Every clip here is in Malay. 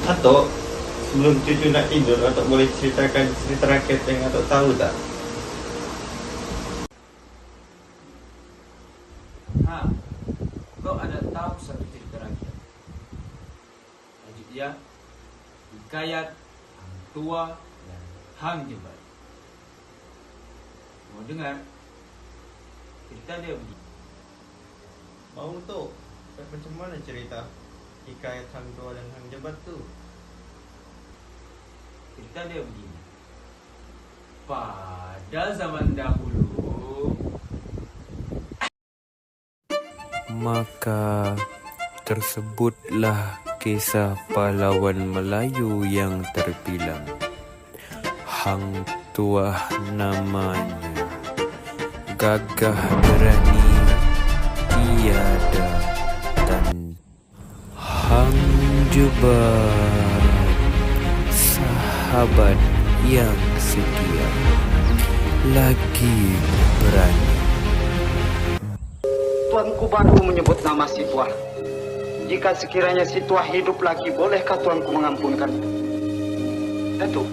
Atau sebelum cucu nak tidur, atau boleh ceritakan cerita rakyat yang atau tahu tak? Ha, kau ada tahu satu cerita rakyat? Tajuk dia Hikayat Hang Tua dan Hang Jebat. Mau dengar? Cerita dia begini. Mau tu? Macam mana cerita hikayat Hang Tua dan Hang Jebat tu? Cerita dia begini. Pada zaman dahulu, maka tersebutlah kisah pahlawan Melayu yang terbilang. Hang Tuah namanya, gagah berani tiada tanding. Hang Jebat, sahabat yang setia, lagi berani. Tuanku baru menyebut nama si Tuah. Jika sekiranya si Tuah hidup lagi, bolehkah tuanku mengampunkan? Datuk,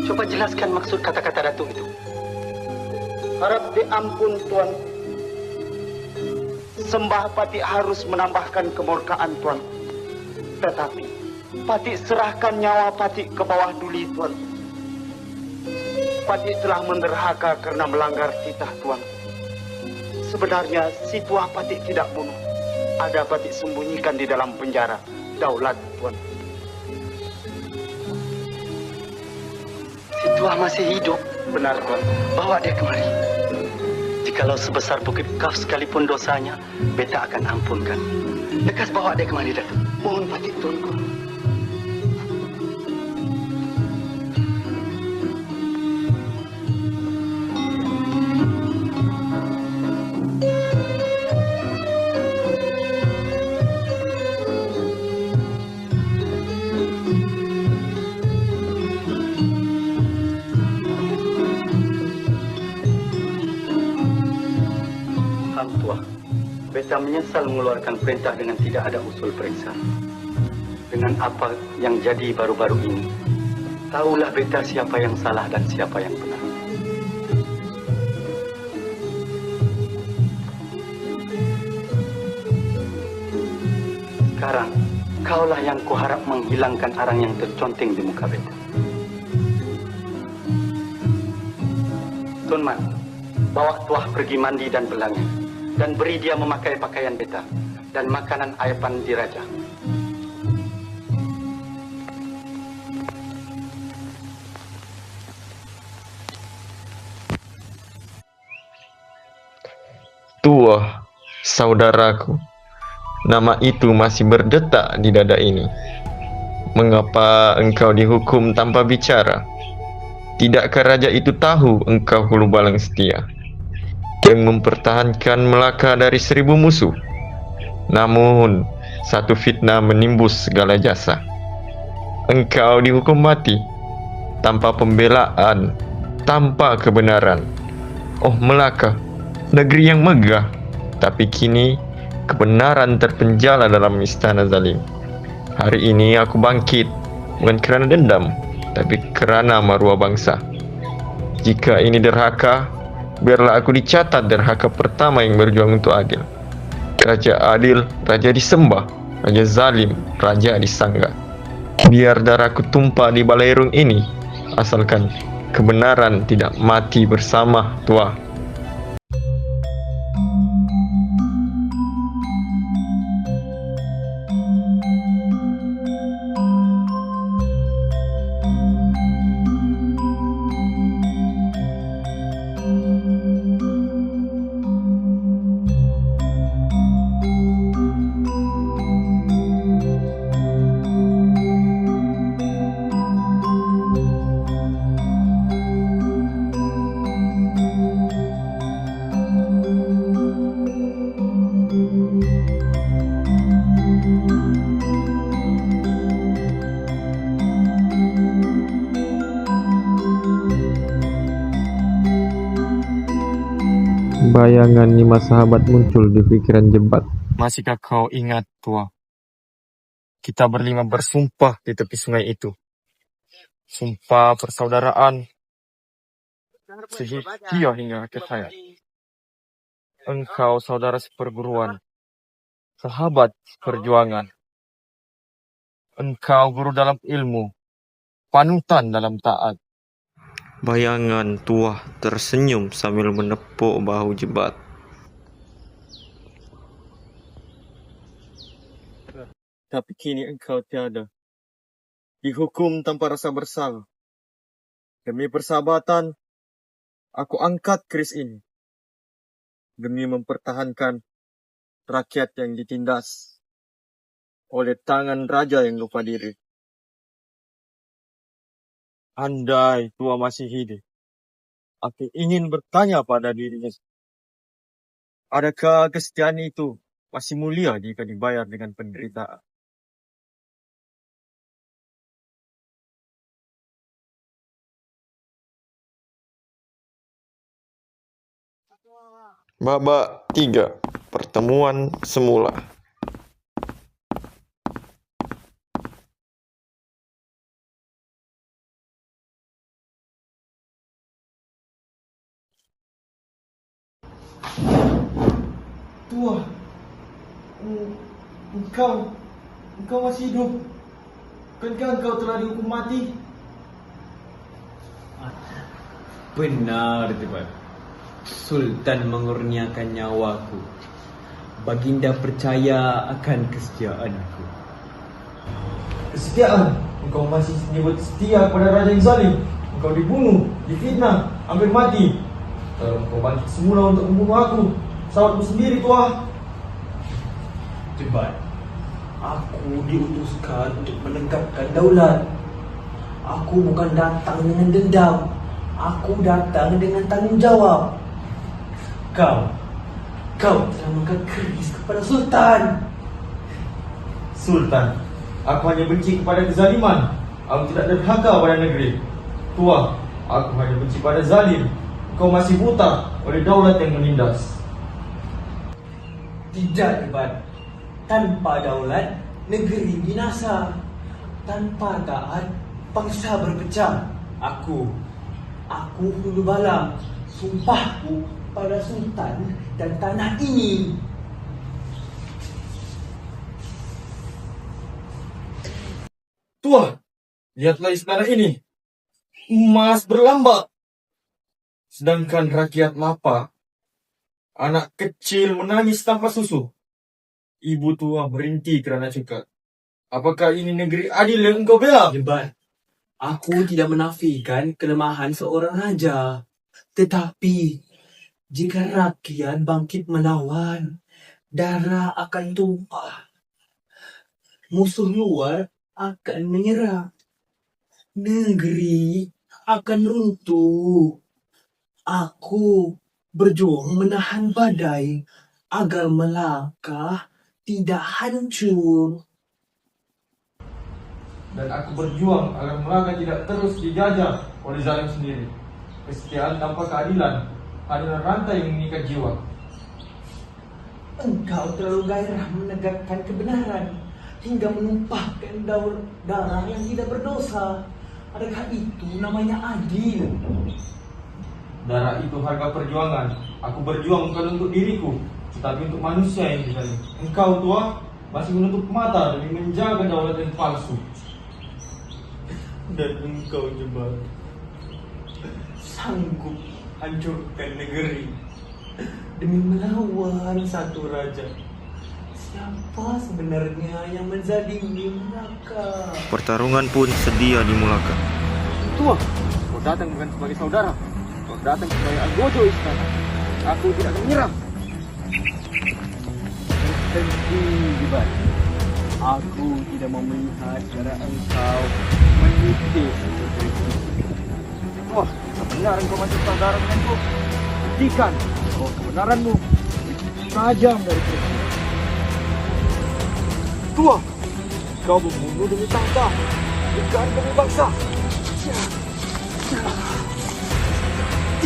coba jelaskan maksud kata-kata Datuk itu. Harap diampun tuan. Sembah Pati harus menambahkan kemurkaan tuan. Tetapi Pati serahkan nyawa Pati ke bawah duli tuan. Pati telah menderhaka karena melanggar titah tuan. Sebenarnya si Tuah Pati tidak bunuh. Ada Pati sembunyikan di dalam penjara Daulat, tuan. Si Tuah masih hidup. Benar, tuan. Bawa dia kemari. Jikalau sebesar bukit Kaf sekalipun dosanya, beta akan ampunkan. Lekas bawa dia kemari, Datuk. Mohon Pati, tuanku. Hang Tuah, beta menyesal mengeluarkan perintah dengan tidak ada usul periksa. Dengan apa yang jadi baru-baru ini, tahulah beta siapa yang salah dan siapa yang benar. Sekarang, kaulah yang kuharap menghilangkan arang yang terconteng di muka beta. Tuan Man, bawa Tuah pergi mandi dan belangi. Dan beri dia memakai pakaian beta dan makanan ayapan diraja. Tuah, saudaraku, nama itu masih berdetak di dada ini. Mengapa engkau dihukum tanpa bicara? Tidakkah raja itu tahu engkau hulu balang setia yang mempertahankan Melaka dari 1000 musuh? Namun, satu fitnah menimbus segala jasa. Engkau dihukum mati, tanpa pembelaan, tanpa kebenaran. Oh Melaka, negeri yang megah, tapi kini kebenaran terpenjara dalam istana zalim. Hari ini aku bangkit, bukan kerana dendam, tapi kerana maruah bangsa. Jika ini derhaka, biarlah aku dicatat derhaka pertama yang berjuang untuk adil. Raja adil, raja disembah. Raja zalim, raja disanggah. Biar darahku tumpah di balairung ini, asalkan kebenaran tidak mati bersama Tuah. Bayangan 5 sahabat muncul di pikiran Jebat. Masihkah kau ingat, Tua? Kita berlima bersumpah di tepi sungai itu. Sumpah persaudaraan setia hingga akhir hayat. Engkau saudara seperguruan, sahabat perjuangan. Engkau guru dalam ilmu, panutan dalam taat. Bayangan Tuah tersenyum sambil menepuk bahu Jebat. Tapi kini engkau tiada. Dihukum tanpa rasa bersalah. Demi persahabatan, aku angkat keris ini. Demi mempertahankan rakyat yang ditindas oleh tangan raja yang lupa diri. Andai Tua masih hidup, aku ingin bertanya pada dirinya. Adakah kesetiaan itu masih mulia jika dibayar dengan penderitaan? Babak 3. Pertemuan semula. Tua, engkau masih hidup. Bukankah engkau telah dihukum mati? Benar, Jebat. Sultan mengurniakan nyawaku. Baginda percaya akan kesetiaanku. Kesetiaan? Engkau masih menyebut setia kepada raja yang zalim. Engkau dibunuh, difitnah, hampir mati. Lalu engkau bangkit semula untuk membunuh aku, sahabatmu sendiri, Tua. Jebat, aku diutuskan untuk menegakkan daulat. Aku bukan datang dengan dendam. Aku datang dengan tanggung jawab. Kau telah mengangkat keris kepada Sultan. Sultan, aku hanya benci kepada kezaliman. Aku tidak derhaka pada negeri. Tua, aku hanya benci pada zalim. Kau masih buta oleh daulat yang menindas. Tidak, Jebat. Tanpa daulat, negeri binasa. Tanpa taat, bangsa berpecah. Aku Hulu Balang. Sumpahku pada Sultan dan tanah ini. Tua, lihatlah istana ini. Emas berlambak. Sedangkan rakyat lapar. Anak kecil menangis tanpa susu. Ibu tua berhenti kerana cukat. Apakah ini negeri adil yang engkau bela? Jebat, aku tidak menafikan kelemahan seorang raja. Tetapi, jika rakyat bangkit melawan, darah akan tumpah. Musuh luar akan menyerah. Negeri akan runtuh. Aku berjuang menahan badai agar Melaka tidak hancur. Dan aku berjuang agar Melaka tidak terus dijajah oleh zalim sendiri. Kesetiaan tanpa keadilan adalah rantai yang mengikat jiwa. Engkau terlalu gairah menegakkan kebenaran hingga menumpahkan darah yang tidak berdosa. Adakah itu namanya adil? Darah itu harga perjuangan. Aku berjuang bukan untuk diriku, tetapi untuk manusia yang dizalim. Engkau, Tua, masih menutup mata demi menjaga daulat yang palsu. Dan engkau, Jebat, Sanggup hancurkan negeri demi melawan satu raja. Siapa sebenarnya yang menzalimi Melaka? Pertarungan pun sedia dimulakan. Tua, kau datang bukan sebagai saudara. Kau datang sebagai algojo istana. Aku tidak akan menyerah. Tentu, Jebat. Aku tidak mau melihat cara engkau menitip seperti itu. Wah, benar engkau masih saudara denganku. Buktikan bahwa kebenaranmu tajam dari peristiwa. Tua, kau membunuh demi tahta, bukan demi bangsa.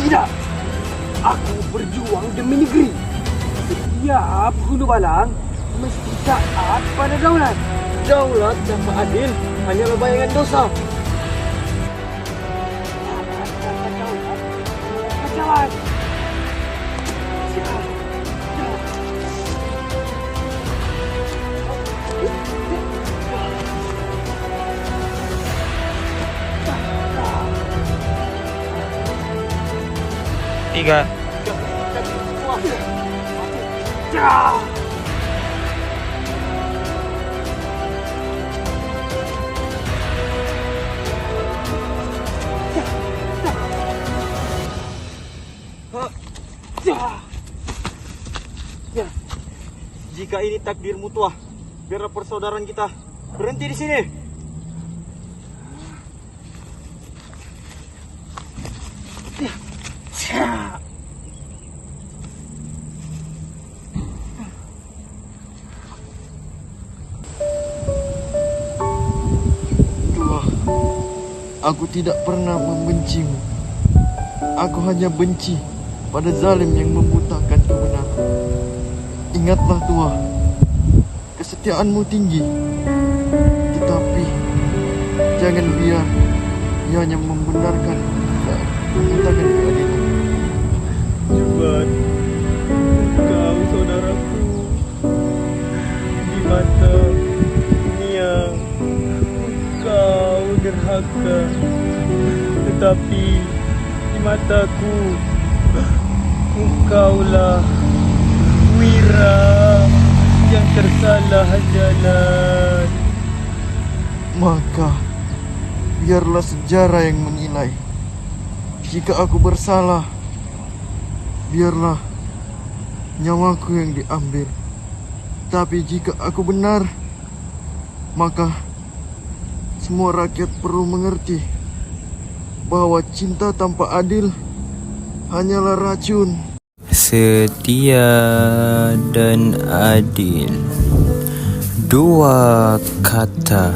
Tidak, aku berjuang demi negeri. Setiap Hulu Balang mesti taat pada daulat. Daulat tanpa adil hanyalah bayangan dosa. Jalan. Tiga. Jika ini takdirmu Tuah, biarlah persaudaraan kita berhenti di sini. Tuah, aku tidak pernah membencimu. Aku hanya benci pada zalim yang membutakan kebenaran. Ingatlah Tuah, kesetiaanmu tinggi, tetapi jangan biar ia hanya membenarkan dan memintakan keadilan. Jebat, engkau saudaraku. Di mata dunia, engkau derhaka. Tetapi di mataku, engkaulah Wira yang tersalah jalan. Maka biarlah sejarah yang menilai. Jika aku bersalah, biarlah nyawaku yang diambil. Tapi jika aku benar, maka semua rakyat perlu mengerti bahwa cinta tanpa adil hanyalah racun. Setia dan adil, dua kata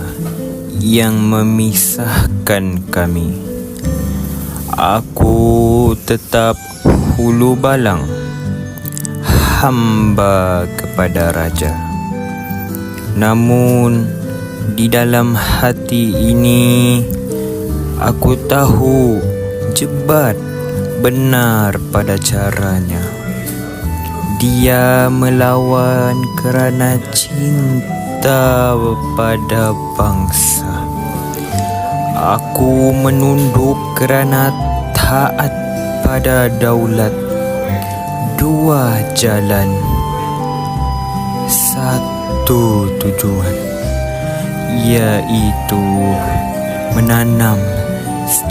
yang memisahkan kami. Aku tetap hulu balang, hamba kepada raja. Namun di dalam hati ini, aku tahu Jebat benar pada caranya. Dia melawan kerana cinta pada bangsa. Aku menunduk kerana taat pada daulat. Dua jalan, satu tujuan, yaitu menanam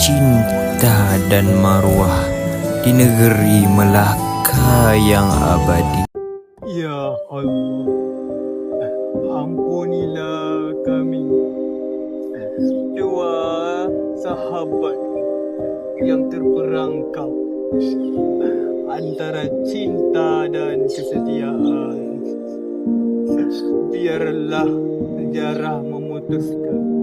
cinta dan maruah di negeri Melaka yang abadi. Ya Allah, ampunilah kami, dua sahabat yang terperangkap antara cinta dan kesetiaan. Biarlah sejarah memutuskan